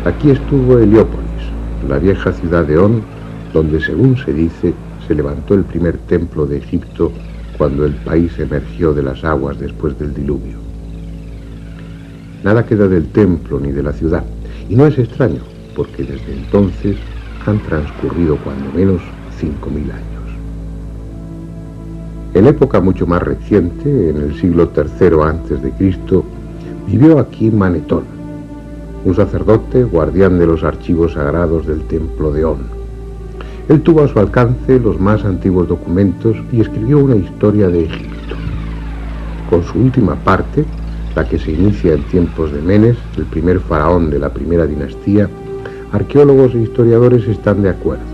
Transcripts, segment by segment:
Aquí estuvo Heliópolis, la vieja ciudad de On, donde, según se dice, se levantó el primer templo de Egipto cuando el país emergió de las aguas después del diluvio. Nada queda del templo ni de la ciudad, y no es extraño, porque desde entonces han transcurrido cuando menos 5.000 años. En época mucho más reciente, en el siglo III a.C., vivió aquí Manetón, un sacerdote guardián de los archivos sagrados del templo de On. Él tuvo a su alcance los más antiguos documentos y escribió una historia de Egipto. Con su última parte, la que se inicia en tiempos de Menes, el primer faraón de la primera dinastía, arqueólogos e historiadores están de acuerdo.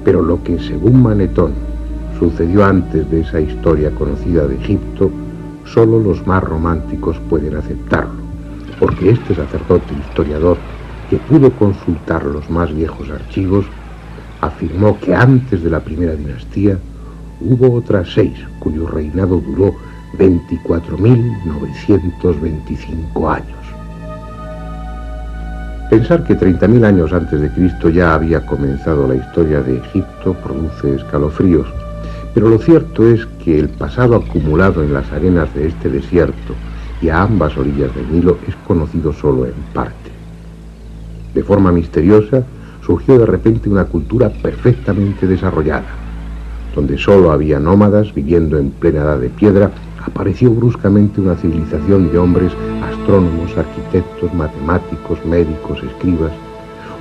Pero lo que, según Manetón, sucedió antes de esa historia conocida de Egipto, solo los más románticos pueden aceptarlo, porque este sacerdote historiador, que pudo consultar los más viejos archivos, afirmó que antes de la primera dinastía hubo otras 6 cuyo reinado duró 24.925 años. Pensar que 30.000 años antes de Cristo ya había comenzado la historia de Egipto produce escalofríos, pero lo cierto es que el pasado acumulado en las arenas de este desierto y a ambas orillas del Nilo es conocido solo en parte. De forma misteriosa, surgió de repente una cultura perfectamente desarrollada. Donde solo había nómadas viviendo en plena edad de piedra, apareció bruscamente una civilización de hombres, astrónomos, arquitectos, matemáticos, médicos, escribas,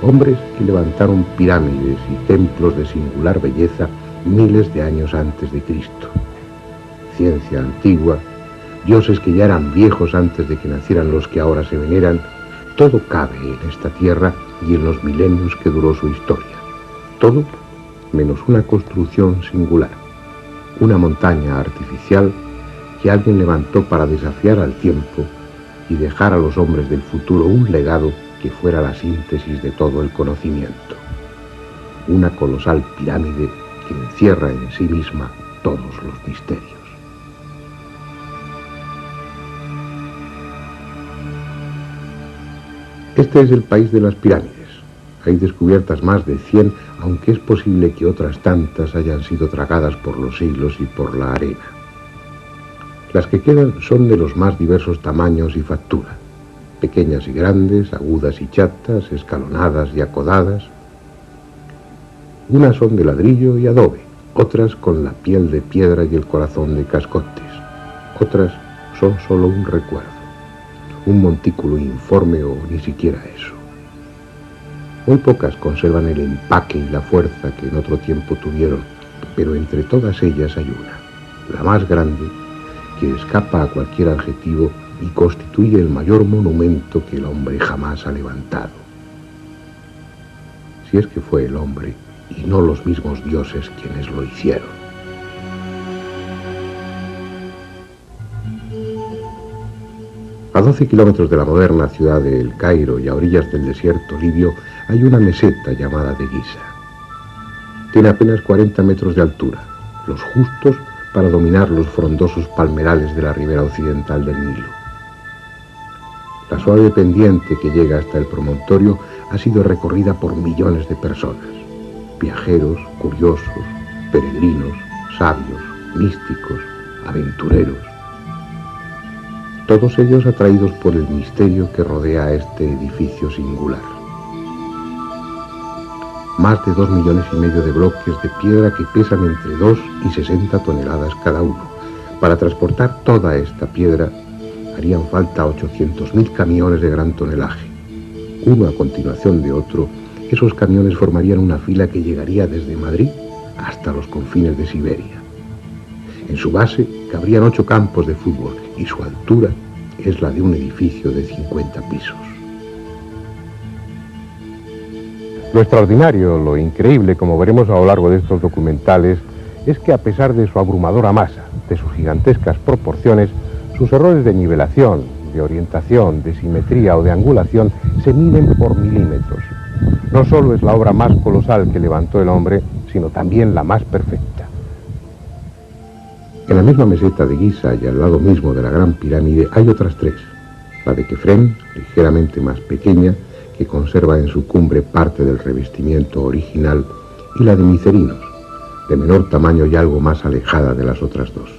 hombres que levantaron pirámides y templos de singular belleza miles de años antes de Cristo. Ciencia antigua, dioses que ya eran viejos antes de que nacieran los que ahora se veneran, todo cabe en esta tierra y en los milenios que duró su historia. Todo menos una construcción singular, una montaña artificial que alguien levantó para desafiar al tiempo y dejar a los hombres del futuro un legado que fuera la síntesis de todo el conocimiento. Una colosal pirámide que encierra en sí misma todos los misterios. Este es el país de las pirámides. Hay descubiertas más de 100, aunque es posible que otras tantas hayan sido tragadas por los siglos y por la arena. Las que quedan son de los más diversos tamaños y factura, pequeñas y grandes, agudas y chatas, escalonadas y acodadas. Unas son de ladrillo y adobe, otras con la piel de piedra y el corazón de cascotes, otras son solo un recuerdo, un montículo informe o ni siquiera eso. Muy pocas conservan el empaque y la fuerza que en otro tiempo tuvieron, pero entre todas ellas hay una, la más grande, que escapa a cualquier adjetivo y constituye el mayor monumento que el hombre jamás ha levantado. Si es que fue el hombre y no los mismos dioses quienes lo hicieron. A 12 kilómetros de la moderna ciudad de El Cairo y a orillas del desierto libio hay una meseta llamada de Giza. Tiene apenas 40 metros de altura, los justos para dominar los frondosos palmerales de la ribera occidental del Nilo. La suave pendiente que llega hasta el promontorio ha sido recorrida por millones de personas, viajeros, curiosos, peregrinos, sabios, místicos, aventureros. Todos ellos atraídos por el misterio que rodea a este edificio singular. Más de 2,5 millones de bloques de piedra que pesan entre 2 y 60 toneladas cada uno. Para transportar toda esta piedra harían falta 800.000 camiones de gran tonelaje. Uno a continuación de otro, esos camiones formarían una fila que llegaría desde Madrid hasta los confines de Siberia. En su base cabrían 8 campos de fútbol y su altura es la de un edificio de 50 pisos. Lo extraordinario, lo increíble, como veremos a lo largo de estos documentales, es que a pesar de su abrumadora masa, de sus gigantescas proporciones, sus errores de nivelación, de orientación, de simetría o de angulación se miden por milímetros. No solo es la obra más colosal que levantó el hombre, sino también la más perfecta. En la misma meseta de Giza y al lado mismo de la Gran Pirámide hay otras 3. La de Kefren, ligeramente más pequeña, que conserva en su cumbre parte del revestimiento original, y la de Micerinos, de menor tamaño y algo más alejada de las otras dos.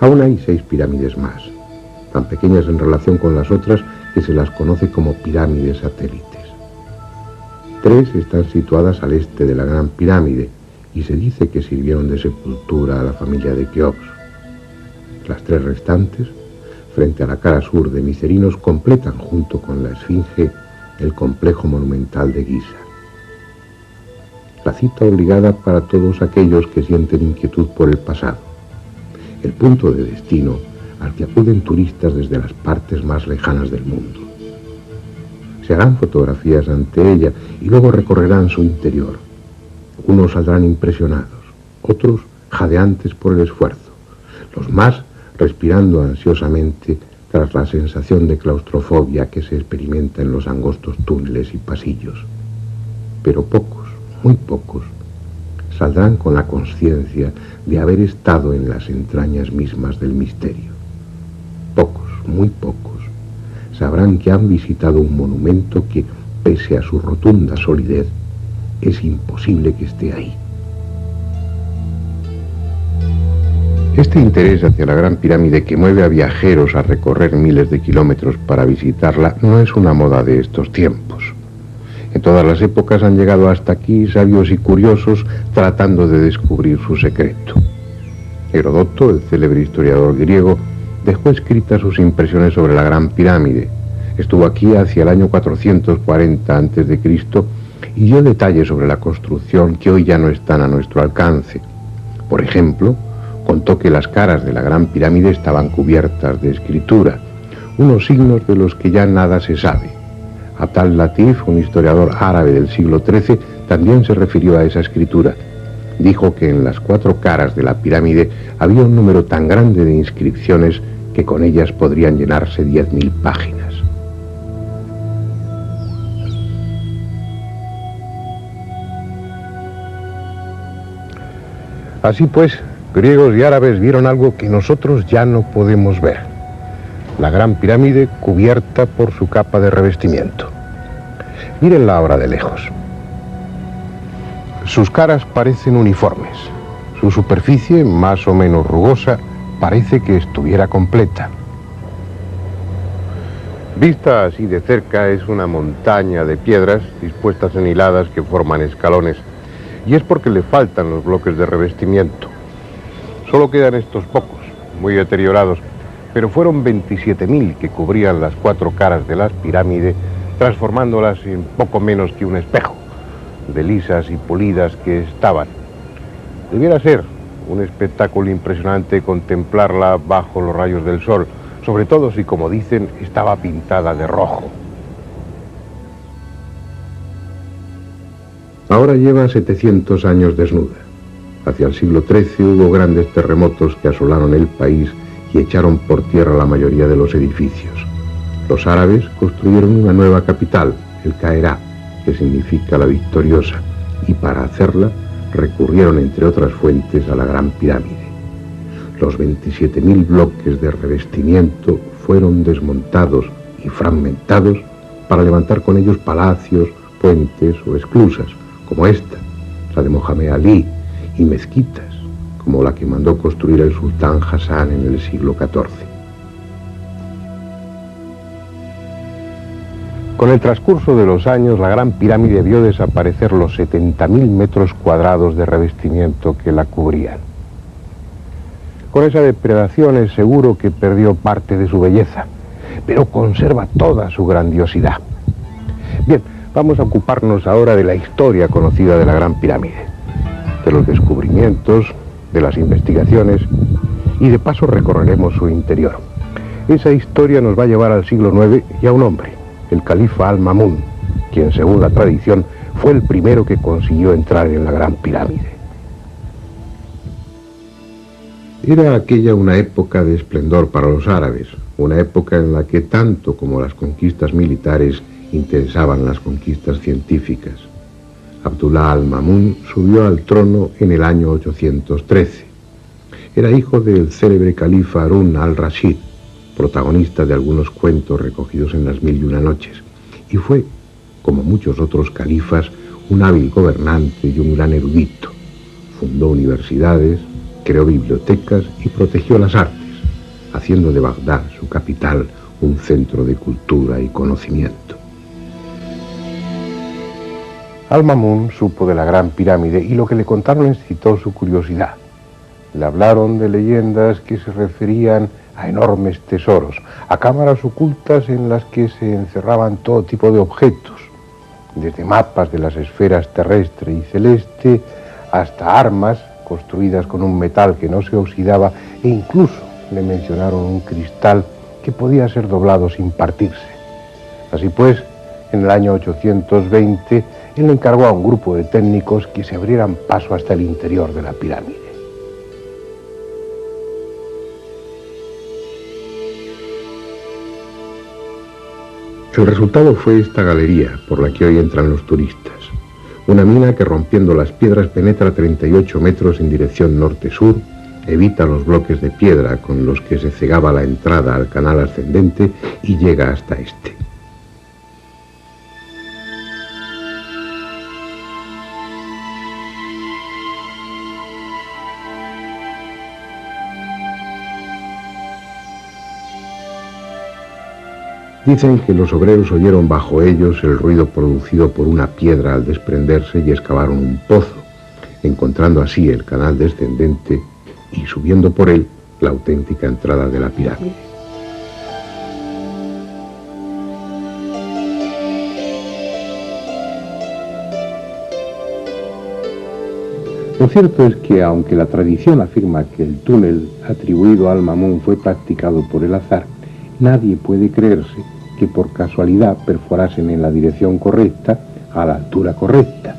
Aún hay 6 pirámides más, tan pequeñas en relación con las otras que se las conoce como pirámides satélites. 3 están situadas al este de la Gran Pirámide y se dice que sirvieron de sepultura a la familia de Keops. Las 3 restantes, frente a la cara sur de Micerinos, completan junto con la Esfinge el complejo monumental de Giza. La cita obligada para todos aquellos que sienten inquietud por el pasado, el punto de destino al que acuden turistas desde las partes más lejanas del mundo. Se harán fotografías ante ella y luego recorrerán su interior. Unos saldrán impresionados, otros jadeantes por el esfuerzo, los más respirando ansiosamente tras la sensación de claustrofobia que se experimenta en los angostos túneles y pasillos. Pero pocos, muy pocos, saldrán con la conciencia de haber estado en las entrañas mismas del misterio. Pocos, muy pocos, sabrán que han visitado un monumento que, pese a su rotunda solidez, es imposible que esté ahí. Este interés hacia la Gran Pirámide, que mueve a viajeros a recorrer miles de kilómetros para visitarla, no es una moda de estos tiempos. En todas las épocas han llegado hasta aquí sabios y curiosos tratando de descubrir su secreto. Heródoto, el célebre historiador griego, dejó escritas sus impresiones sobre la Gran Pirámide. Estuvo aquí hacia el año 440 a.C. y dio detalles sobre la construcción que hoy ya no están a nuestro alcance. Por ejemplo, contó que las caras de la Gran Pirámide estaban cubiertas de escritura, unos signos de los que ya nada se sabe. Abd al-Latif, un historiador árabe del siglo XIII, también se refirió a esa escritura. Dijo que en las 4 caras de la pirámide había un número tan grande de inscripciones que con ellas podrían llenarse 10.000 páginas. Así pues, griegos y árabes vieron algo que nosotros ya no podemos ver: la Gran Pirámide cubierta por su capa de revestimiento. Mírenla ahora de lejos. Sus caras parecen uniformes. Su superficie, más o menos rugosa, parece que estuviera completa. Vista así de cerca, es una montaña de piedras dispuestas en hiladas que forman escalones, y es porque le faltan los bloques de revestimiento. Solo quedan estos pocos, muy deteriorados, pero fueron 27.000 que cubrían las 4 caras de la pirámide, transformándolas en poco menos que un espejo, de lisas y pulidas que estaban. Debiera ser un espectáculo impresionante contemplarla bajo los rayos del sol, sobre todo si, como dicen, estaba pintada de rojo. Ahora lleva 700 años desnuda. Hacia el siglo XIII hubo grandes terremotos que asolaron el país y echaron por tierra la mayoría de los edificios. Los árabes construyeron una nueva capital, el Cairá, que significa la victoriosa, y para hacerla recurrieron, entre otras fuentes, a la Gran Pirámide. Los 27.000 bloques de revestimiento fueron desmontados y fragmentados para levantar con ellos palacios, puentes o esclusas, como esta, la de Mohamed Ali, y mezquitas, como la que mandó construir el sultán Hassan en el siglo XIV. Con el transcurso de los años, la Gran Pirámide vio desaparecer los 70.000 metros cuadrados de revestimiento que la cubrían. Con esa depredación es seguro que perdió parte de su belleza, pero conserva toda su grandiosidad. Bien, vamos a ocuparnos ahora de la historia conocida de la Gran Pirámide, de los descubrimientos, de las investigaciones, y de paso recorreremos su interior. Esa historia nos va a llevar al siglo IX y a un hombre, el califa Al-Ma'mún, quien, según la tradición, fue el primero que consiguió entrar en la Gran Pirámide. Era aquella una época de esplendor para los árabes, una época en la que tanto como las conquistas militares interesaban las conquistas científicas. Abdullah al-Ma'mún subió al trono en el año 813. Era hijo del célebre califa Harún al-Rashid, protagonista de algunos cuentos recogidos en las Mil y una Noches, y fue, como muchos otros califas, un hábil gobernante y un gran erudito. Fundó universidades, creó bibliotecas y protegió las artes, haciendo de Bagdad, su capital, un centro de cultura y conocimiento. Al-Ma'mún supo de la Gran Pirámide y lo que le contaron excitó su curiosidad. Le hablaron de leyendas que se referían a enormes tesoros, a cámaras ocultas en las que se encerraban todo tipo de objetos, desde mapas de las esferas terrestre y celeste hasta armas construidas con un metal que no se oxidaba, e incluso le mencionaron un cristal que podía ser doblado sin partirse. Así pues, en el año 820, él encargó a un grupo de técnicos que se abrieran paso hasta el interior de la pirámide. El resultado fue esta galería por la que hoy entran los turistas. Una mina que, rompiendo las piedras, penetra 38 metros en dirección norte-sur, evita los bloques de piedra con los que se cegaba la entrada al canal ascendente y llega hasta este. Dicen que los obreros oyeron bajo ellos el ruido producido por una piedra al desprenderse y excavaron un pozo, encontrando así el canal descendente y subiendo por él la auténtica entrada de la pirámide. Lo cierto es que, aunque la tradición afirma que el túnel atribuido a Al-Ma'mún fue practicado por el azar, nadie puede creerse que por casualidad perforasen en la dirección correcta, a la altura correcta,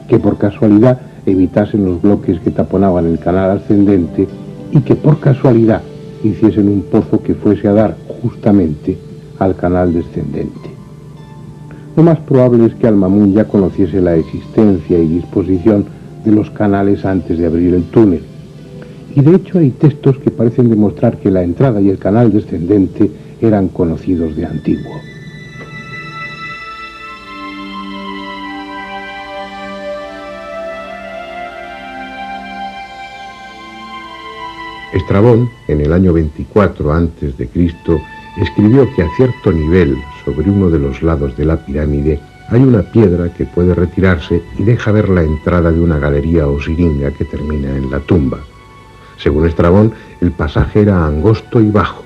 que por casualidad evitasen los bloques que taponaban el canal ascendente y que por casualidad hiciesen un pozo que fuese a dar justamente al canal descendente. Lo más probable es que Al-Ma'mún ya conociese la existencia y disposición de los canales antes de abrir el túnel. Y de hecho hay textos que parecen demostrar que la entrada y el canal descendente eran conocidos de antiguo. Estrabón, en el año 24 a.C., escribió que a cierto nivel, sobre uno de los lados de la pirámide, hay una piedra que puede retirarse y deja ver la entrada de una galería o siringa que termina en la tumba. Según Estrabón, el pasaje era angosto y bajo,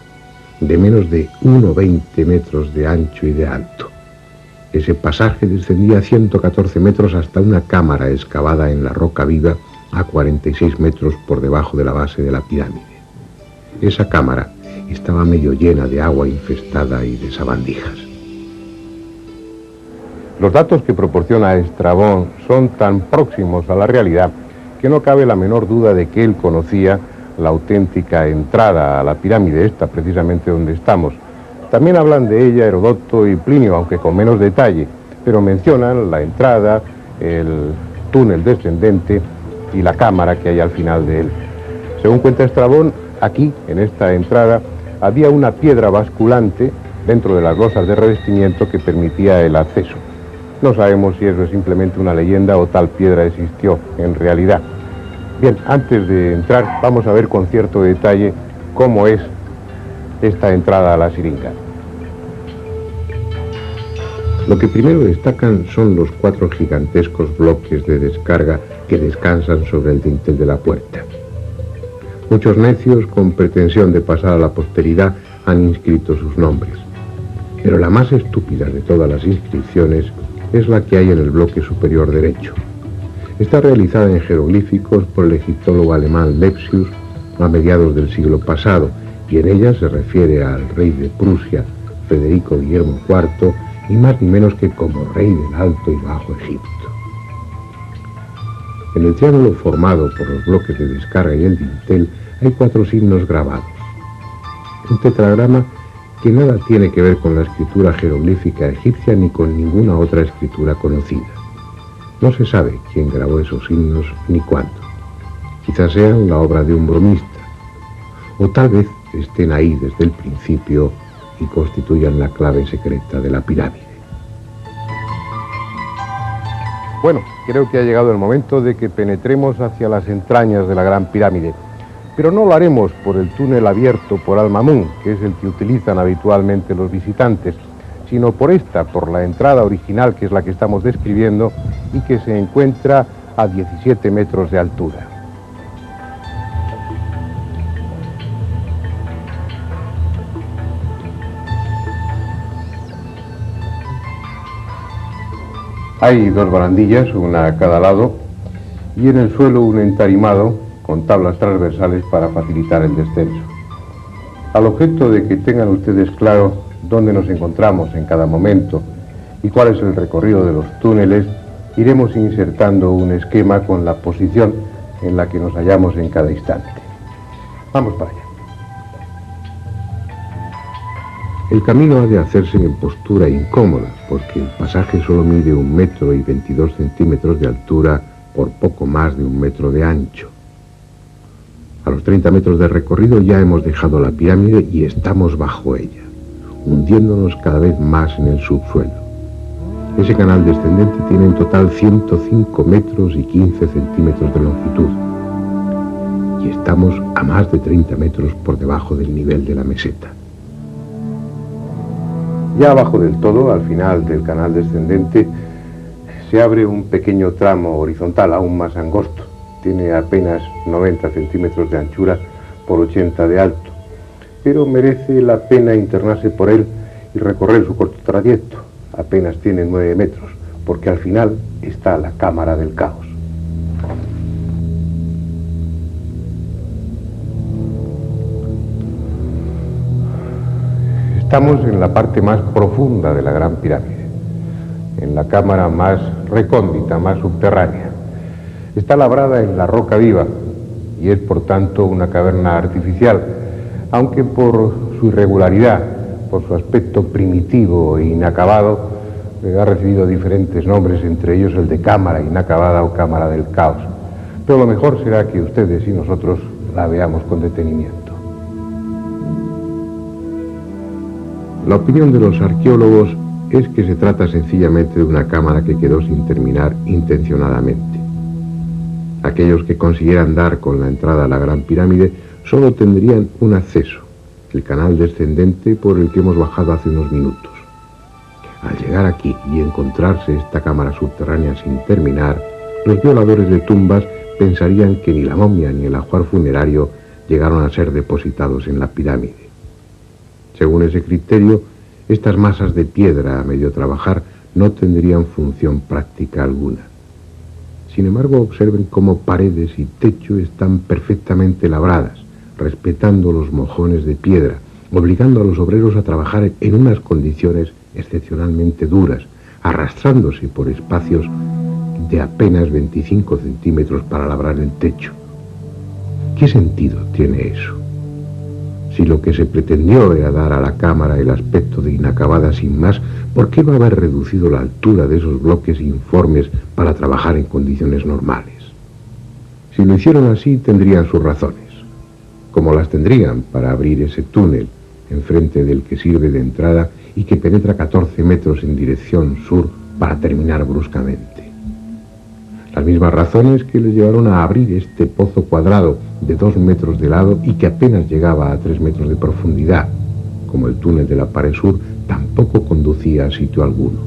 de menos de 1,20 metros de ancho y de alto. Ese pasaje descendía a 114 metros hasta una cámara excavada en la roca viva a 46 metros por debajo de la base de la pirámide. Esa cámara estaba medio llena de agua infestada y de sabandijas. Los datos que proporciona Estrabón son tan próximos a la realidad que no cabe la menor duda de que él conocía la auténtica entrada a la pirámide, esta precisamente donde estamos. También hablan de ella Heródoto y Plinio, aunque con menos detalle, pero mencionan la entrada, el túnel descendente y la cámara que hay al final de él. Según cuenta Estrabón, aquí, en esta entrada, había una piedra basculante dentro de las losas de revestimiento que permitía el acceso. No sabemos si eso es simplemente una leyenda o tal piedra existió en realidad. Bien, antes de entrar, vamos a ver con cierto detalle cómo es esta entrada a la siringa. Lo que primero destacan son los 4 gigantescos bloques de descarga que descansan sobre el dintel de la puerta. Muchos necios, con pretensión de pasar a la posteridad, han inscrito sus nombres. Pero la más estúpida de todas las inscripciones es la que hay en el bloque superior derecho. Está realizada en jeroglíficos por el egiptólogo alemán Lepsius a mediados del siglo pasado, y en ella se refiere al rey de Prusia, Federico Guillermo IV, ni más ni menos que como rey del Alto y Bajo Egipto. En el triángulo formado por los bloques de descarga y el dintel hay 4 signos grabados. Un tetragrama que nada tiene que ver con la escritura jeroglífica egipcia ni con ninguna otra escritura conocida. No se sabe quién grabó esos signos ni cuándo. Quizás sean la obra de un bromista, o tal vez estén ahí desde el principio y constituyan la clave secreta de la pirámide. Bueno, creo que ha llegado el momento de que penetremos hacia las entrañas de la Gran Pirámide. Pero no lo haremos por el túnel abierto por Al-Mamun, que es el que utilizan habitualmente los visitantes, sino por la entrada original, que es la que estamos describiendo y que se encuentra a 17 metros de altura. Hay dos barandillas, una a cada lado, y en el suelo un entarimado con tablas transversales para facilitar el descenso. Al objeto de que tengan ustedes claro dónde nos encontramos en cada momento y cuál es el recorrido de los túneles, iremos insertando un esquema con la posición en la que nos hallamos en cada instante. Vamos para allá. El camino ha de hacerse en postura incómoda, porque el pasaje solo mide 1,22 m de altura por poco más de 1 metro de ancho. A los 30 metros de recorrido ya hemos dejado la pirámide y estamos bajo ella, hundiéndonos cada vez más en el subsuelo. Ese canal descendente tiene en total 105 metros y 15 centímetros de longitud, y estamos a más de 30 metros por debajo del nivel de la meseta. Ya abajo del todo, al final del canal descendente, se abre un pequeño tramo horizontal aún más angosto. Tiene apenas 90 centímetros de anchura por 80 de alto, pero merece la pena internarse por él y recorrer su corto trayecto. Apenas tiene 9 metros, porque al final está la cámara del caos. Estamos en la parte más profunda de la Gran Pirámide, en la cámara más recóndita, más subterránea. Está labrada en la roca viva y es por tanto una caverna artificial, aunque por su irregularidad, por su aspecto primitivo e inacabado, ha recibido diferentes nombres, entre ellos el de cámara inacabada o cámara del caos. Pero lo mejor será que ustedes y nosotros la veamos con detenimiento. La opinión de los arqueólogos es que se trata sencillamente de una cámara que quedó sin terminar intencionadamente. Aquellos que consiguieran dar con la entrada a la Gran Pirámide solo tendrían un acceso, el canal descendente por el que hemos bajado hace unos minutos. Al llegar aquí y encontrarse esta cámara subterránea sin terminar, los violadores de tumbas pensarían que ni la momia ni el ajuar funerario llegaron a ser depositados en la pirámide. Según ese criterio, estas masas de piedra a medio trabajar no tendrían función práctica alguna. Sin embargo, observen cómo paredes y techo están perfectamente labradas, respetando los mojones de piedra, obligando a los obreros a trabajar en unas condiciones excepcionalmente duras, arrastrándose por espacios de apenas 25 centímetros para labrar el techo. ¿Qué sentido tiene eso? Si lo que se pretendió era dar a la cámara el aspecto de inacabada sin más, ¿por qué no haber reducido la altura de esos bloques informes para trabajar en condiciones normales? Si lo hicieron así, tendrían sus razones, como las tendrían para abrir ese túnel enfrente del que sirve de entrada y que penetra 14 metros en dirección sur para terminar bruscamente. Las mismas razones que les llevaron a abrir este pozo cuadrado de 2 metros de lado y que apenas llegaba a 3 metros de profundidad, como el túnel de la pared sur, tampoco conducía a sitio alguno.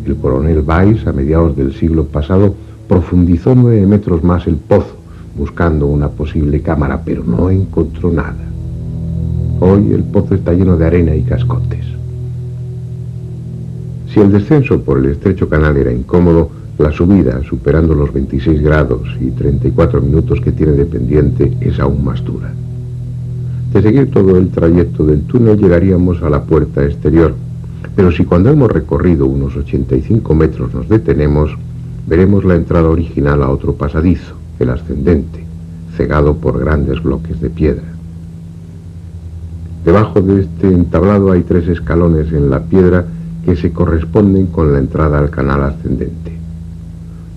El coronel Weiss, a mediados del siglo pasado, profundizó 9 metros más el pozo, buscando una posible cámara, pero no encontró nada. Hoy el pozo está lleno de arena y cascotes. Si el descenso por el estrecho canal era incómodo, la subida, superando los 26 grados y 34 minutos que tiene de pendiente, es aún más dura. De seguir todo el trayecto del túnel llegaríamos a la puerta exterior, pero si cuando hemos recorrido unos 85 metros nos detenemos, veremos la entrada original a otro pasadizo, el ascendente, cegado por grandes bloques de piedra. Debajo de este entablado hay 3 escalones en la piedra que se corresponden con la entrada al canal ascendente.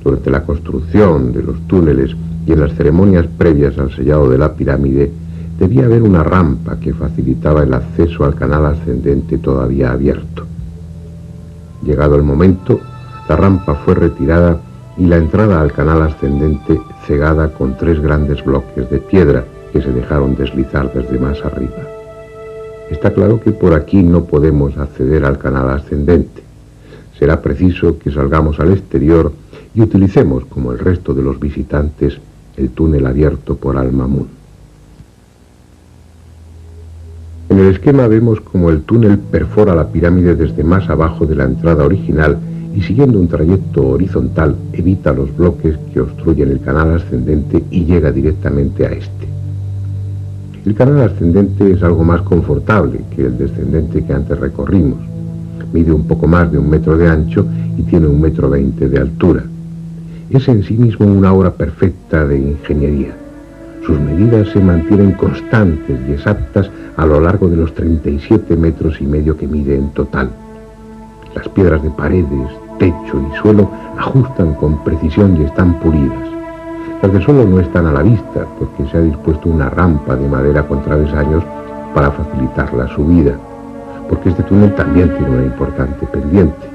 Durante la construcción de los túneles y en las ceremonias previas al sellado de la pirámide, debía haber una rampa que facilitaba el acceso al canal ascendente todavía abierto. Llegado el momento, La rampa fue retirada y la entrada al canal ascendente cegada con 3 grandes bloques de piedra que se dejaron deslizar desde más arriba. Está claro que por aquí no podemos acceder al canal ascendente. Será preciso que salgamos al exterior y utilicemos, como el resto de los visitantes, el túnel abierto por Al-Mamun. En el esquema vemos como el túnel perfora la pirámide desde más abajo de la entrada original y, siguiendo un trayecto horizontal, evita los bloques que obstruyen el canal ascendente y llega directamente a este. El canal ascendente es algo más confortable que el descendente que antes recorrimos. Mide un poco más de 1 metro de ancho y tiene 1,20 m de altura. Es en sí mismo una obra perfecta de ingeniería. Sus medidas se mantienen constantes y exactas a lo largo de los 37,5 metros que mide en total. Las piedras de paredes, techo y suelo ajustan con precisión y están pulidas. Las del suelo no están a la vista porque se ha dispuesto una rampa de madera con travesaños para facilitar la subida, porque este túnel también tiene una importante pendiente,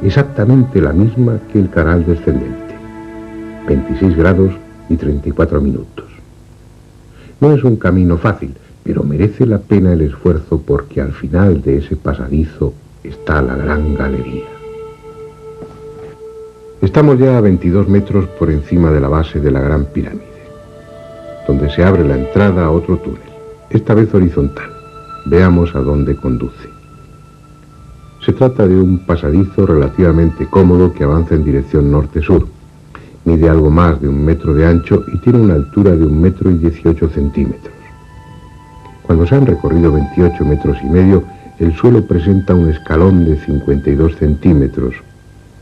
exactamente la misma que el canal descendente, 26 grados y 34 minutos. No es un camino fácil, pero merece la pena el esfuerzo porque al final de ese pasadizo está la gran galería. Estamos ya a 22 metros por encima de la base de la gran pirámide, donde se abre la entrada a otro túnel, esta vez horizontal. Veamos a dónde conduce. Se trata de un pasadizo relativamente cómodo que avanza en dirección norte-sur. Mide algo más de 1 metro de ancho y tiene una altura de 1,18 m. Cuando se han recorrido 28,5 metros, el suelo presenta un escalón de 52 centímetros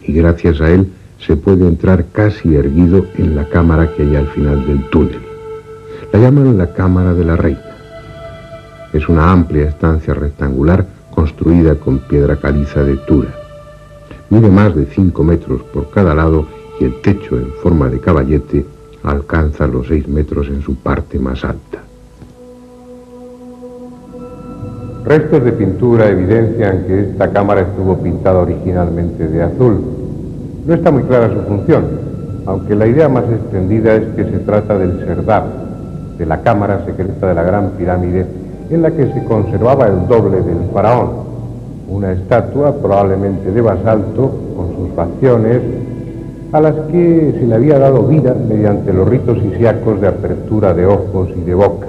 y gracias a él se puede entrar casi erguido en la cámara que hay al final del túnel. La llaman la Cámara de la Reina. Es una amplia estancia rectangular construida con piedra caliza de Tura. Mide más de 5 metros por cada lado y el techo en forma de caballete alcanza los 6 metros en su parte más alta. Restos de pintura evidencian que esta cámara estuvo pintada originalmente de azul. No está muy clara su función, aunque la idea más extendida es que se trata del serdab, de la cámara secreta de la Gran Pirámide, en la que se conservaba el doble del faraón, una estatua probablemente de basalto, con sus facciones, a las que se le había dado vida mediante los ritos isíacos de apertura de ojos y de boca.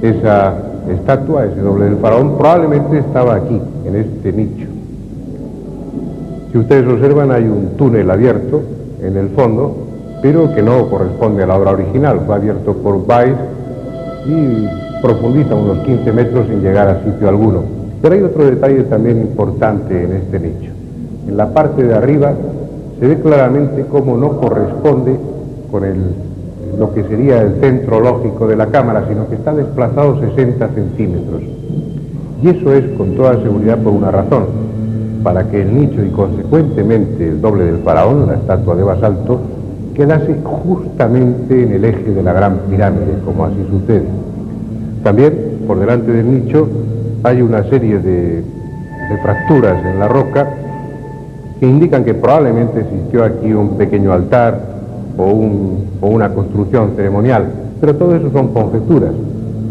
Esa estatua, ese doble del faraón, probablemente estaba aquí, en este nicho. Si ustedes observan, hay un túnel abierto en el fondo, pero que no corresponde a la obra original. Fue abierto por Weiss y profundiza unos 15 metros sin llegar a sitio alguno. Pero hay otro detalle también importante en este nicho. En la parte de arriba se ve claramente cómo no corresponde con lo que sería el centro lógico de la cámara, sino que está desplazado 60 centímetros. Y eso es con toda seguridad por una razón: para que el nicho y consecuentemente el doble del faraón, la estatua de basalto, quedase justamente en el eje de la Gran Pirámide, como así sucede. También, por delante del nicho, hay una serie de fracturas en la roca que indican que probablemente existió aquí un pequeño altar o una construcción ceremonial, pero todo eso son conjeturas.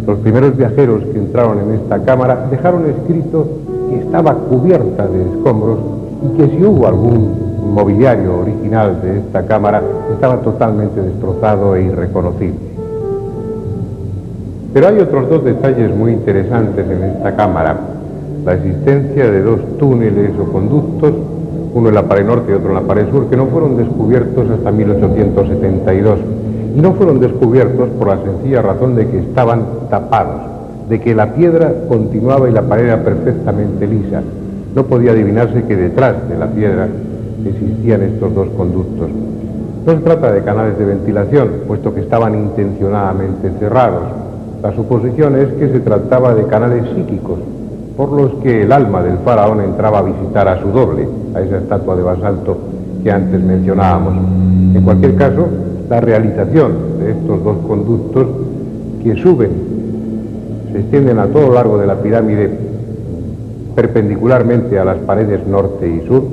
Los primeros viajeros que entraron en esta cámara dejaron escrito que estaba cubierta de escombros y que si hubo algún mobiliario original de esta cámara estaba totalmente destrozado e irreconocible. Pero hay otros 2 detalles muy interesantes en esta cámara: la existencia de 2 túneles o conductos, uno en la pared norte y otro en la pared sur, que no fueron descubiertos hasta 1872, y no fueron descubiertos por la sencilla razón de que estaban tapados, de que la piedra continuaba y la pared era perfectamente lisa. No podía adivinarse que detrás de la piedra existían estos 2 conductos. No se trata de canales de ventilación, puesto que estaban intencionadamente cerrados. La suposición es que se trataba de canales psíquicos, por los que el alma del faraón entraba a visitar a su doble, a esa estatua de basalto que antes mencionábamos. En cualquier caso, la realización de estos 2 conductos que suben, se extienden a todo lo largo de la pirámide perpendicularmente a las paredes norte y sur,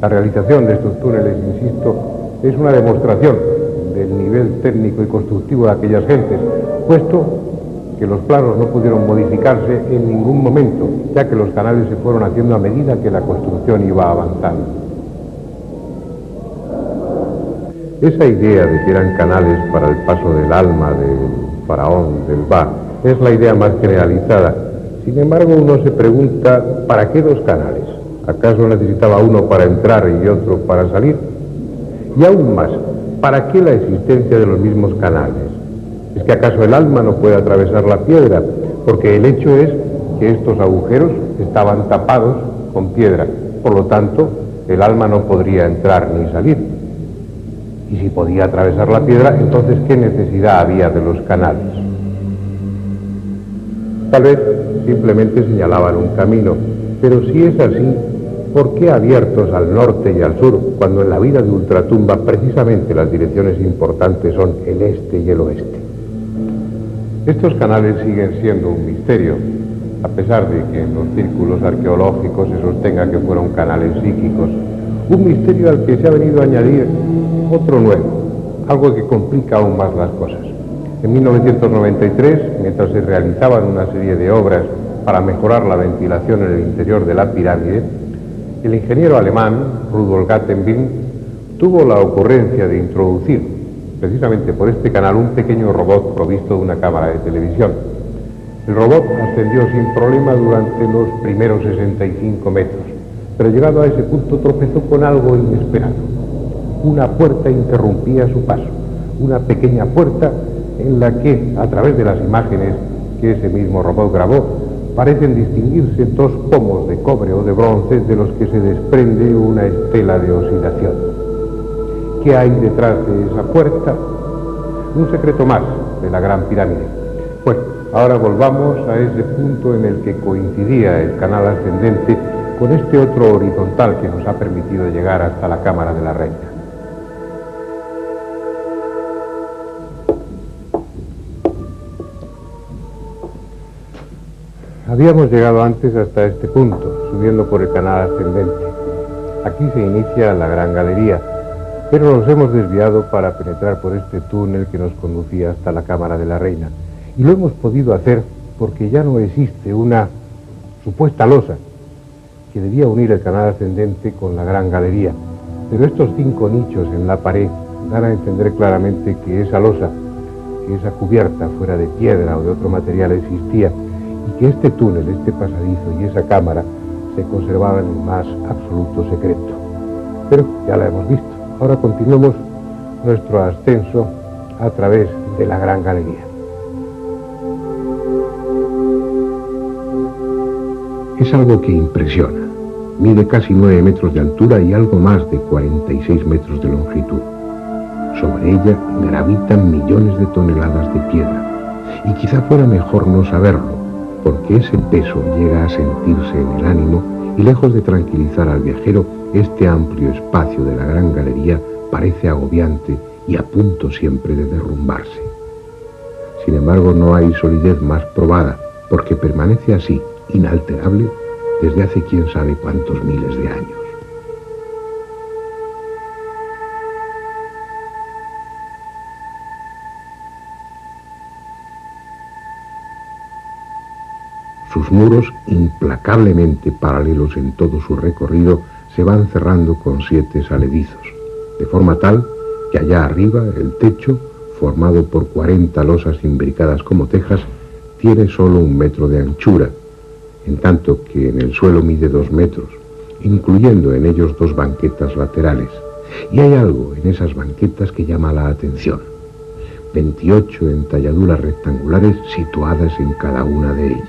La realización de estos túneles, insisto, es una demostración del nivel técnico y constructivo de aquellas gentes, puesto que los planos no pudieron modificarse en ningún momento, ya que los canales se fueron haciendo a medida que la construcción iba avanzando. Esa idea de que eran canales para el paso del alma del faraón del Ba es la idea más generalizada. Sin embargo, uno se pregunta, ¿para qué dos canales? ¿Acaso necesitaba uno para entrar y otro para salir? Y aún más, ¿para qué la existencia de los mismos canales? ¿Es que acaso el alma no puede atravesar la piedra? Porque el hecho es que estos agujeros estaban tapados con piedra. Por lo tanto, el alma no podría entrar ni salir. Y si podía atravesar la piedra, entonces ¿qué necesidad había de los canales? Tal vez simplemente señalaban un camino, pero si es así, ¿por qué abiertos al norte y al sur, cuando en la vida de Ultratumba precisamente las direcciones importantes son el este y el oeste? Estos canales siguen siendo un misterio, a pesar de que en los círculos arqueológicos se sostenga que fueron canales psíquicos. Un misterio al que se ha venido a añadir otro nuevo, algo que complica aún más las cosas. En 1993, mientras se realizaban una serie de obras para mejorar la ventilación en el interior de la pirámide, el ingeniero alemán Rudolf Gattenbing tuvo la ocurrencia de introducir precisamente por este canal un pequeño robot provisto de una cámara de televisión. El robot ascendió sin problema durante los primeros 65 metros, pero llegado a ese punto tropezó con algo inesperado. Una puerta interrumpía su paso, una pequeña puerta en la que, a través de las imágenes que ese mismo robot grabó, parecen distinguirse dos pomos de cobre o de bronce de los que se desprende una estela de oxidación. ¿Qué hay detrás de esa puerta? Un secreto más de la Gran Pirámide. Bueno, ahora volvamos a ese punto en el que coincidía el canal ascendente con este otro horizontal que nos ha permitido llegar hasta la Cámara de la Reina. Habíamos llegado antes hasta este punto, subiendo por el canal ascendente. Aquí se inicia la gran galería, pero nos hemos desviado para penetrar por este túnel que nos conducía hasta la Cámara de la Reina. Y lo hemos podido hacer porque ya no existe una supuesta losa que debía unir el canal ascendente con la gran galería. Pero estos 5 nichos en la pared dan a entender claramente que esa losa, que esa cubierta fuera de piedra o de otro material existía, y que este túnel, este pasadizo y esa cámara se conservaban en el más absoluto secreto. Pero ya la hemos visto. Ahora continuemos nuestro ascenso a través de la gran galería. Es algo que impresiona. Mide casi 9 metros de altura y algo más de 46 metros de longitud. Sobre ella gravitan millones de toneladas de piedra. Y quizá fuera mejor no saberlo, porque ese peso llega a sentirse en el ánimo y lejos de tranquilizar al viajero, este amplio espacio de la gran galería parece agobiante y a punto siempre de derrumbarse. Sin embargo, no hay solidez más probada, porque permanece así, inalterable, desde hace quién sabe cuántos miles de años. Sus muros, implacablemente paralelos en todo su recorrido, se van cerrando con 7 saledizos, de forma tal que allá arriba el techo, formado por 40 losas imbricadas como tejas, tiene solo 1 metro de anchura, en tanto que en el suelo mide 2 metros, incluyendo en ellos 2 banquetas laterales. Y hay algo en esas banquetas que llama la atención: 28 entalladuras rectangulares situadas en cada una de ellas.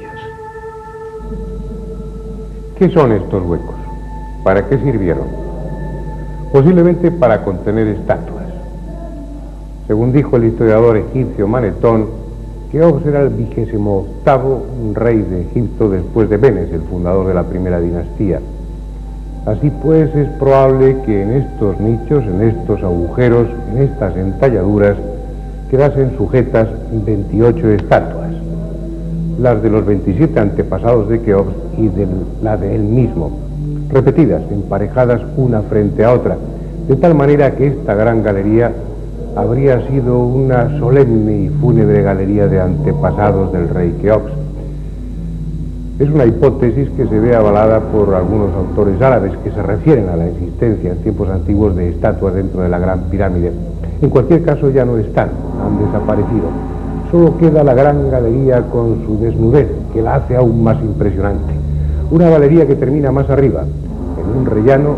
¿Qué son estos huecos? ¿Para qué sirvieron? Posiblemente para contener estatuas. Según dijo el historiador egipcio Manetón, Keops era el 28º rey de Egipto después de Menes, el fundador de la primera dinastía. Así pues, es probable que en estos nichos, en estos agujeros, en estas entalladuras, quedasen sujetas 28 estatuas, las de los 27 antepasados de Keops y la de él mismo, repetidas, emparejadas una frente a otra, de tal manera que esta gran galería habría sido una solemne y fúnebre galería de antepasados del rey Keops. Es una hipótesis que se ve avalada por algunos autores árabes que se refieren a la existencia en tiempos antiguos de estatuas dentro de la Gran Pirámide. En cualquier caso ya no están, han desaparecido. Solo queda la gran galería con su desnudez, que la hace aún más impresionante. Una galería que termina más arriba, en un rellano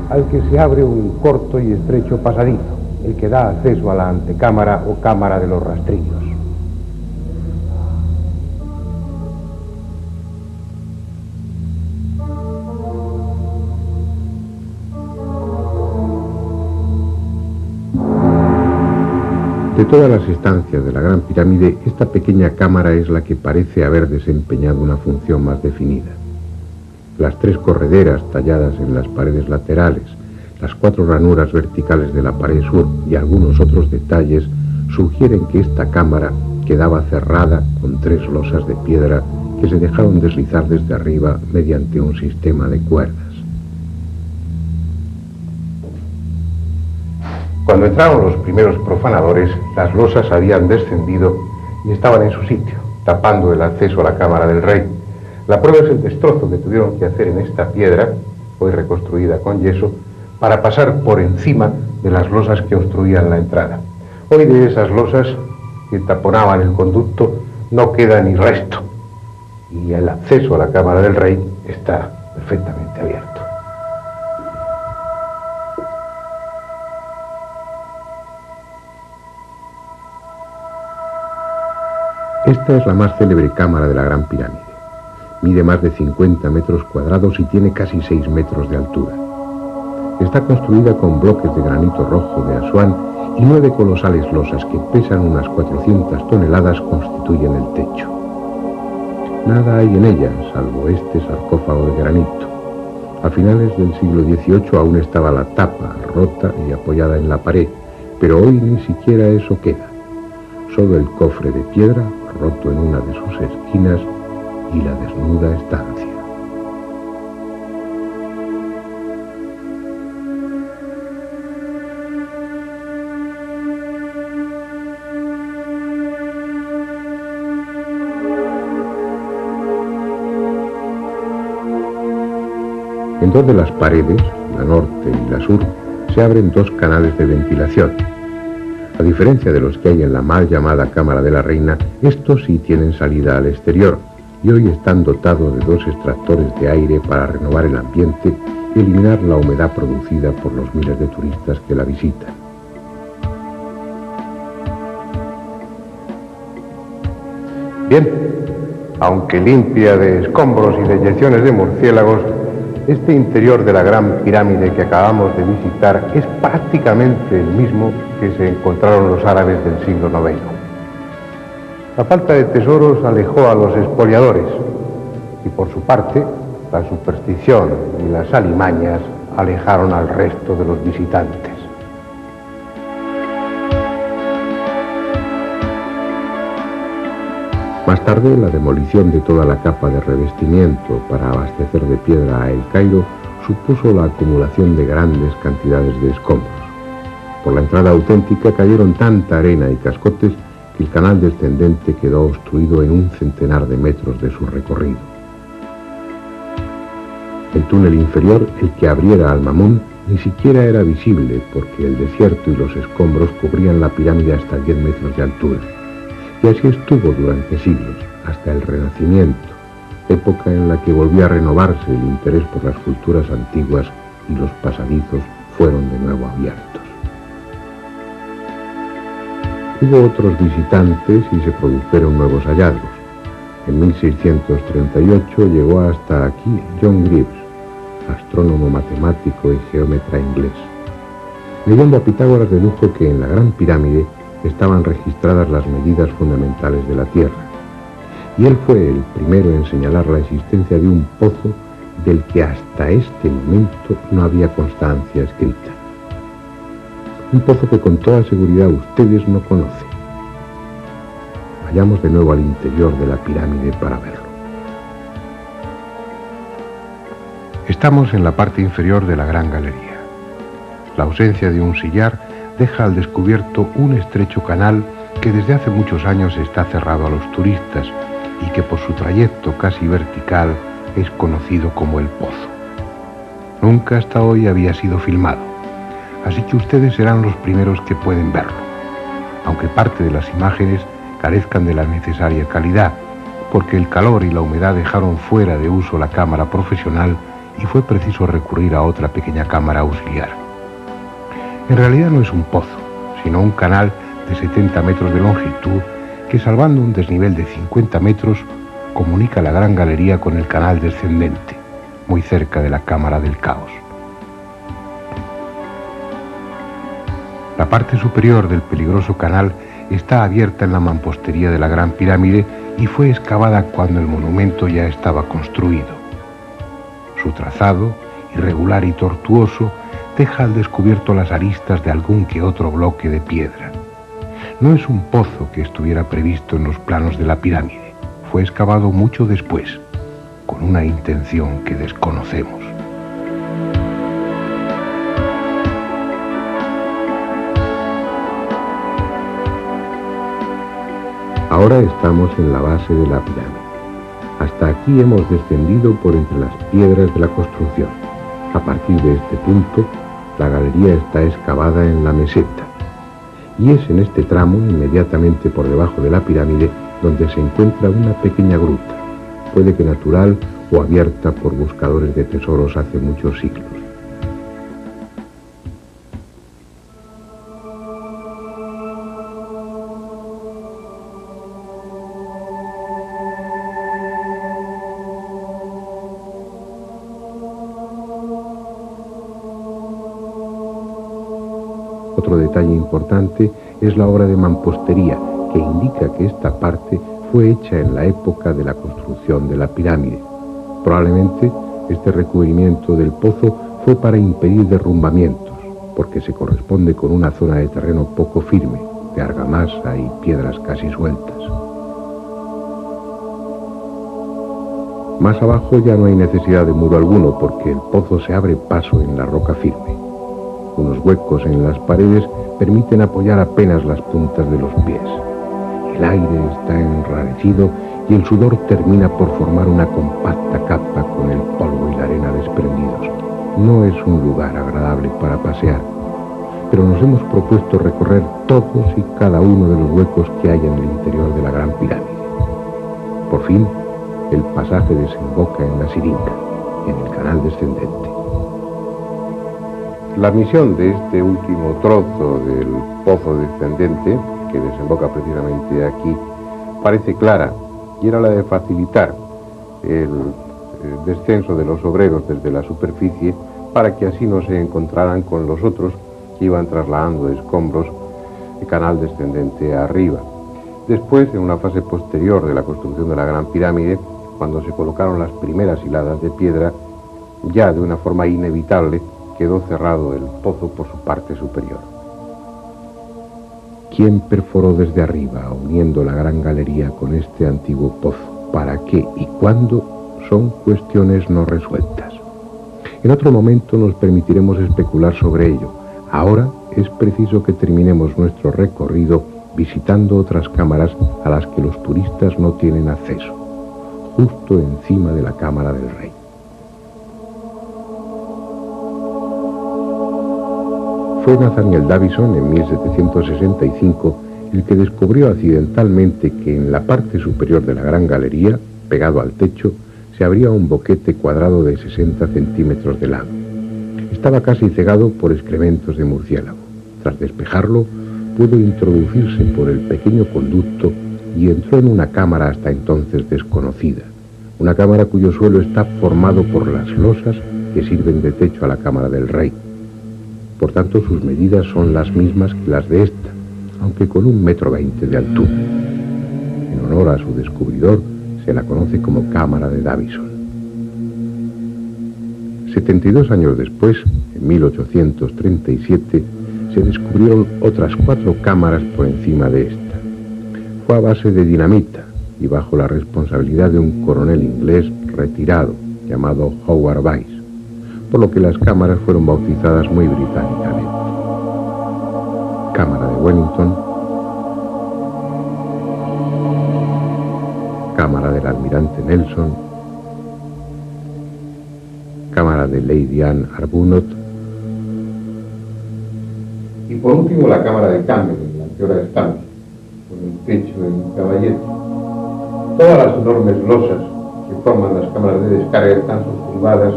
al que se abre un corto y estrecho pasadizo, el que da acceso a la antecámara o cámara de los rastrillos. De todas las estancias de la Gran Pirámide, esta pequeña cámara es la que parece haber desempeñado una función más definida. Las 3 correderas talladas en las paredes laterales, las 4 ranuras verticales de la pared sur y algunos otros detalles sugieren que esta cámara quedaba cerrada con 3 losas de piedra que se dejaron deslizar desde arriba mediante un sistema de cuerdas. Cuando entraron los primeros profanadores, las losas habían descendido y estaban en su sitio, tapando el acceso a la cámara del rey. La prueba es el destrozo que tuvieron que hacer en esta piedra, hoy reconstruida con yeso, para pasar por encima de las losas que obstruían la entrada. Hoy de esas losas que taponaban el conducto no queda ni resto, y el acceso a la cámara del rey está perfectamente abierto. Esta es la más célebre cámara de la Gran Pirámide. Mide más de 50 metros cuadrados y tiene casi 6 metros de altura. Está construida con bloques de granito rojo de Asuán y 9 colosales losas que pesan unas 400 toneladas constituyen el techo. Nada hay en ella, salvo este sarcófago de granito. A finales del siglo XVIII aún estaba la tapa rota y apoyada en la pared, pero hoy ni siquiera eso queda. Solo el cofre de piedra, roto en una de sus esquinas, y la desnuda estancia. En 2 de las paredes, la norte y la sur, se abren 2 canales de ventilación. A diferencia de los que hay en la mal llamada Cámara de la Reina, estos sí tienen salida al exterior y hoy están dotados de 2 extractores de aire para renovar el ambiente y eliminar la humedad producida por los miles de turistas que la visitan. Bien, aunque limpia de escombros y de eyecciones de murciélagos, este interior de la Gran Pirámide que acabamos de visitar es prácticamente el mismo que se encontraron los árabes del siglo IX. La falta de tesoros alejó a los expoliadores y por su parte la superstición y las alimañas alejaron al resto de los visitantes. Más tarde, la demolición de toda la capa de revestimiento para abastecer de piedra a El Cairo supuso la acumulación de grandes cantidades de escombros. Por la entrada auténtica cayeron tanta arena y cascotes que el canal descendente quedó obstruido en un centenar de metros de su recorrido. El túnel inferior, el que abriera al Mamún, ni siquiera era visible porque el desierto y los escombros cubrían la pirámide hasta 10 metros de altura. Y así estuvo durante siglos, hasta el Renacimiento, época en la que volvió a renovarse el interés por las culturas antiguas y los pasadizos fueron de nuevo abiertos. Hubo otros visitantes y se produjeron nuevos hallazgos. En 1638 llegó hasta aquí John Greaves, astrónomo matemático y geómetra inglés. Leyendo a Pitágoras dedujo que en la Gran Pirámide estaban registradas las medidas fundamentales de la Tierra, y él fue el primero en señalar la existencia de un pozo del que hasta este momento no había constancia escrita. Un pozo que con toda seguridad ustedes no conocen. Vayamos de nuevo al interior de la pirámide para verlo. Estamos en la parte inferior de la Gran Galería. La ausencia de un sillar deja al descubierto un estrecho canal que desde hace muchos años está cerrado a los turistas y que por su trayecto casi vertical es conocido como el Pozo. Nunca hasta hoy había sido filmado, así que ustedes serán los primeros que pueden verlo, aunque parte de las imágenes carezcan de la necesaria calidad, porque el calor y la humedad dejaron fuera de uso la cámara profesional y fue preciso recurrir a otra pequeña cámara auxiliar. En realidad no es un pozo, sino un canal de 70 metros de longitud que, salvando un desnivel de 50 metros, comunica la Gran Galería con el canal descendente, muy cerca de la Cámara del Caos. La parte superior del peligroso canal está abierta en la mampostería de la Gran Pirámide y fue excavada cuando el monumento ya estaba construido. Su trazado, irregular y tortuoso, deja al descubierto las aristas de algún que otro bloque de piedra. No es un pozo que estuviera previsto en los planos de la pirámide. Fue excavado mucho después, con una intención que desconocemos. Ahora estamos en la base de la pirámide. Hasta aquí hemos descendido por entre las piedras de la construcción. A partir de este punto, la galería está excavada en la meseta. Y es en este tramo, inmediatamente por debajo de la pirámide, donde se encuentra una pequeña gruta, puede que natural o abierta por buscadores de tesoros hace muchos siglos. Otro detalle importante es la obra de mampostería, que indica que esta parte fue hecha en la época de la construcción de la pirámide. Probablemente este recubrimiento del pozo fue para impedir derrumbamientos, porque se corresponde con una zona de terreno poco firme, de argamasa y piedras casi sueltas. Más abajo ya no hay necesidad de muro alguno, porque el pozo se abre paso en la roca firme. Unos huecos en las paredes permiten apoyar apenas las puntas de los pies. El aire está enrarecido y el sudor termina por formar una compacta capa con el polvo y la arena desprendidos. No es un lugar agradable para pasear, pero nos hemos propuesto recorrer todos y cada uno de los huecos que hay en el interior de la Gran Pirámide. Por fin, el pasaje desemboca en la Siringa, en el canal descendente. La misión de este último trozo del pozo descendente, que desemboca precisamente aquí, parece clara, y era la de facilitar el descenso de los obreros desde la superficie para que así no se encontraran con los otros que iban trasladando escombros de canal descendente arriba. Después, en una fase posterior de la construcción de la Gran Pirámide, cuando se colocaron las primeras hiladas de piedra, ya de una forma inevitable quedó cerrado el pozo por su parte superior. ¿Quién perforó desde arriba, uniendo la Gran Galería con este antiguo pozo? ¿Para qué y cuándo? Son cuestiones no resueltas. En otro momento nos permitiremos especular sobre ello. Ahora es preciso que terminemos nuestro recorrido visitando otras cámaras a las que los turistas no tienen acceso, justo encima de la Cámara del Rey. Fue Nathaniel Davison en 1765 el que descubrió accidentalmente que en la parte superior de la Gran Galería, pegado al techo, se abría un boquete cuadrado de 60 centímetros de lado. Estaba casi cegado por excrementos de murciélago. Tras despejarlo, pudo introducirse por el pequeño conducto y entró en una cámara hasta entonces desconocida. Una cámara cuyo suelo está formado por las losas que sirven de techo a la Cámara del Rey. Por tanto, sus medidas son las mismas que las de esta, aunque con 1,20 m de altura. En honor a su descubridor, se la conoce como Cámara de Davison. 72 años después, en 1837, se descubrieron otras 4 cámaras por encima de esta. Fue a base de dinamita y bajo la responsabilidad de un coronel inglés retirado llamado Howard Weiss. por lo que las cámaras fueron bautizadas muy británicamente. Cámara de Wellington, cámara del almirante Nelson, cámara de Lady Anne Arbuthnot y por último la cámara de Camberwell, en la que ahora estamos, con el techo en caballete. Todas las enormes losas que forman las cámaras de descarga están sostenidas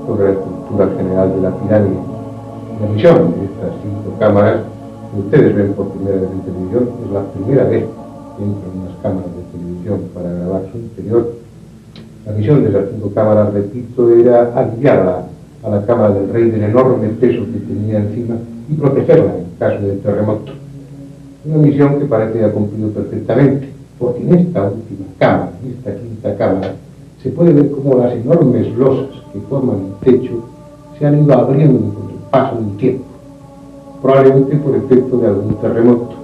sobre la estructura general de la pirámide. La misión de estas 5 cámaras, que ustedes ven por primera vez en televisión, es la primera vez que entran unas cámaras de televisión para grabar su interior. La misión de esas 5 cámaras, repito, era aliviar a la cámara del rey del enorme peso que tenía encima y protegerla en caso de terremoto. Una misión que parece haber cumplido perfectamente, porque en esta última cámara, en esta 5ª cámara, se puede ver cómo las enormes losas que forman el techo se han ido abriendo con el paso del tiempo, probablemente por efecto de algún terremoto.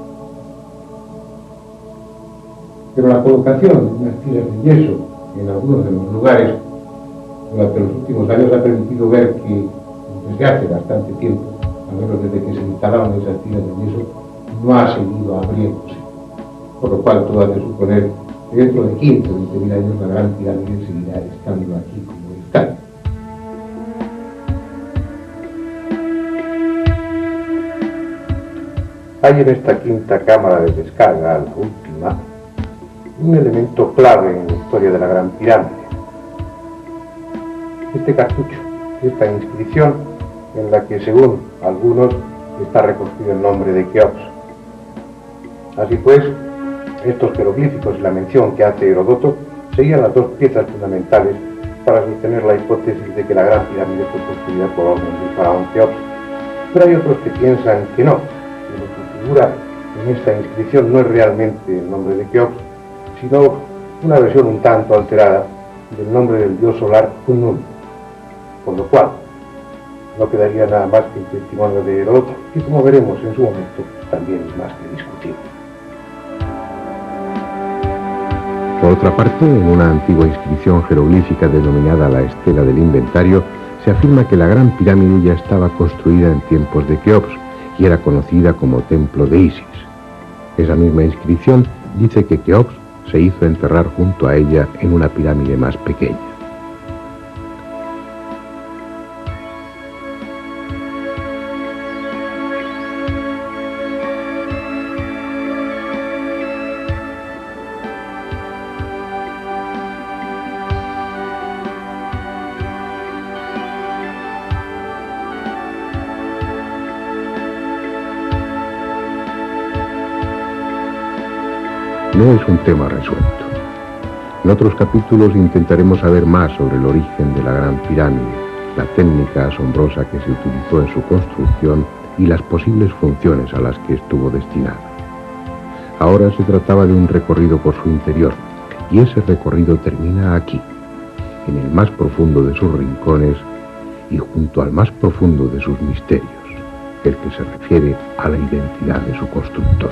Pero la colocación de unas tiras de yeso en algunos de los lugares durante los últimos años ha permitido ver que desde hace bastante tiempo, al menos desde que se instalaron esas tiras de yeso, no ha seguido abriéndose, por lo cual todo hace suponer que dentro de 15 o 20.000 años la gran pirámide seguirá estando aquí como está. Hay en esta 5ª cámara de descarga, la última, un elemento clave en la historia de la Gran Pirámide. Este cartucho, esta inscripción en la que, según algunos, está recogido el nombre de Keops. Así pues, estos jeroglíficos y la mención que hace Heródoto serían las 2 piezas fundamentales para sostener la hipótesis de que la Gran Pirámide fue construida por orden del faraón Keops. Pero hay otros que piensan que no, que lo que figura en esta inscripción no es realmente el nombre de Keops, sino una versión un tanto alterada del nombre del dios solar Khnum, por lo cual no quedaría nada más que el testimonio de Heródoto, que como veremos en su momento también es más que discutible. Por otra parte, en una antigua inscripción jeroglífica denominada la Estela del Inventario, se afirma que la Gran Pirámide ya estaba construida en tiempos de Keops y era conocida como Templo de Isis. Esa misma inscripción dice que Keops se hizo enterrar junto a ella en una pirámide más pequeña. No es un tema resuelto. En otros capítulos intentaremos saber más sobre el origen de la Gran Pirámide, la técnica asombrosa que se utilizó en su construcción y las posibles funciones a las que estuvo destinada. Ahora se trataba de un recorrido por su interior, y ese recorrido termina aquí, en el más profundo de sus rincones y junto al más profundo de sus misterios, el que se refiere a la identidad de su constructor.